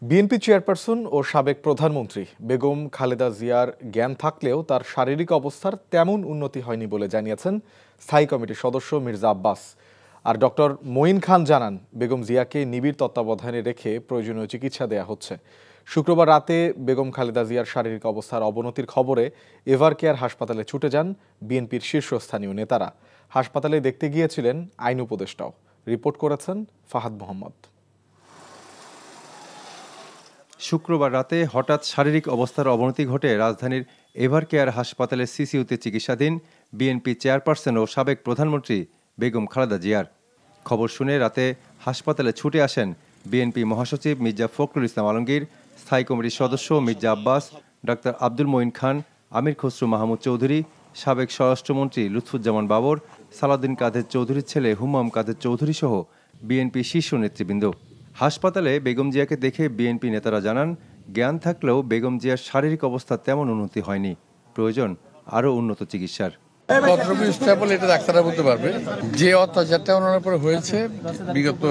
BNP chairperson ও সাবেক প্রধানমন্ত্রী বেগম খালেদা জিয়ার জ্ঞান থাকলেও তার শারীরিক অবস্থার তেমন উন্নতি হয়নি বলে জানিয়েছেন স্থায়ী কমিটির সদস্য মির্জা আব্বাস। আর ডক্টর মঈন খান জানান, বেগম জিয়াকে নিবিড় তত্ত্বাবধানে রেখে প্রয়োজনীয় চিকিৎসা দেয়া হচ্ছে। শুক্রবার রাতে বেগম খালেদা জিয়ার শারীরিক অবস্থার অবনতির খবরে এভারকেয়ার হাসপাতালে ছুটে যান বিএনপির শীর্ষস্থানীয় নেতারা। হাসপাতালে দেখতে গিয়েছিলেন আইন উপদেষ্টাও। রিপোর্ট করেছেন ফাহাদ মোহাম্মদ। শুক্রবার রাতে হঠাৎ শারীরিক অবস্থার অবনতি ঘটে রাজধানীর এভারকেয়ার হাসপাতালের সিসিইউতে চিকিৎসাধীন বিএনপি চেয়ারপারসন ও সাবেক প্রধানমন্ত্রী বেগম খালেদা জিয়ার। খবর শুনে রাতে হাসপাতালে ছুটে আসেন বিএনপি মহাসচিব মির্জা ফখরুল ইসলাম আলমগীর, স্থায়ী কমিটির সদস্য মির্জা আব্বাস, ডক্টর আব্দুল মঈন খান, আমির খসরু মাহমুদ চৌধুরী, সাবেক স্বরাষ্ট্রমন্ত্রী লুৎফুজ্জামান বাবর, সালাউদ্দিন কাদের চৌধুরীর ছেলে হুমায়ুন কাদের চৌধুরী সহ বিএনপি শীর্ষ নেতৃবৃন্দ। হাসপাতালে বেগম জিয়াকে দেখে বিএনপি নেতারা জানান, জ্ঞান থাকলেও বেগম জিয়ার শারীরিক অবস্থা তেমন উন্নতি হয়নি, প্রয়োজন আরও উন্নত চিকিৎসার। কতটুকু স্টেবল এটা ডাক্তাররা বলতে পারবে। যে অত্যাচারটা ওনার উপরে হয়েছে বিগত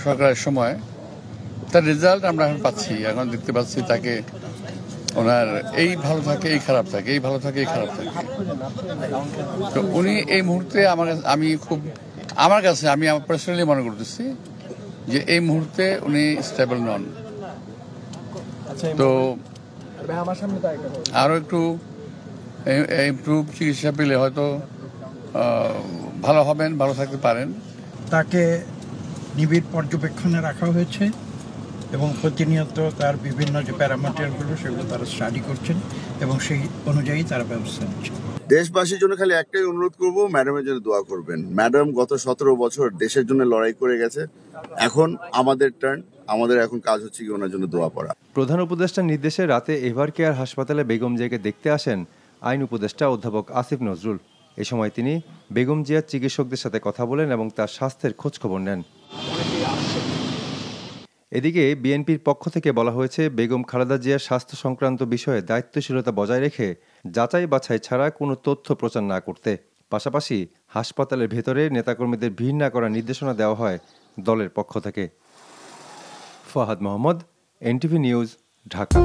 সরকারের সময়, তার রেজাল্ট আমরা এখন পাচ্ছি। এখন দেখতে পাচ্ছি তাকে ওনার এই ভালো থাকে এই খারাপ থাকে, এই ভালো থাকে এই খারাপ থাকে। তো উনি এই মুহূর্তে আমার কাছে আমি পার্সোনালি মনে করতেছি যে এই মুহূর্তে উনি স্টেবল নন। তো আরো একটু ইমপ্রুভ চিকিৎসা পেলে হয়তো ভালো হবেন, ভালো থাকতে পারেন। তাকে নিবিড় পর্যবেক্ষণে রাখা হয়েছে এবং প্রতিনিয়ত তার বিভিন্ন যে প্যারামিটারগুলো সেগুলো তারা স্টাডি করছেন এবং সেই অনুযায়ী তারা ব্যবস্থা নিচ্ছেন। দেশবাসীর জন্য খালি একটাই অনুরোধ করব, ম্যাডামের জন্য দোয়া করবেন। ম্যাডাম গত 17 বছর দেশের জন্য লড়াই করে গেছে। এখন আমাদের টার্ন, আমাদের এখন কাজ হচ্ছে কি ওনার জন্য দোয়া করা। প্রধান উপদেষ্টার নির্দেশে রাতে এভারকেয়ার হাসপাতালে বেগম জিয়াকে দেখতে আসেন আইন উপদেষ্টা অধ্যাপক আসিফ নজরুল। এ সময় তিনি বেগম জিয়ার চিকিৎসকদের সাথে কথা বলেন এবং তার স্বাস্থ্যের খোঁজখবর নেন। এদিকে বিএনপির পক্ষ থেকে বলা হয়েছে, বেগম খালেদা জিয়ার স্বাস্থ্য সংক্রান্ত বিষয়ে দায়িত্বশীলতা বজায় রেখে যাচাই বাছাই ছাড়া কোনো তথ্য প্রচার না করতে। পাশাপাশি হাসপাতালের ভেতরে নেতাকর্মীদের ভিড় না করার নির্দেশনা দেওয়া হয় দলের পক্ষ থেকে। Fahad Mohammad, NTV news, Dhaka.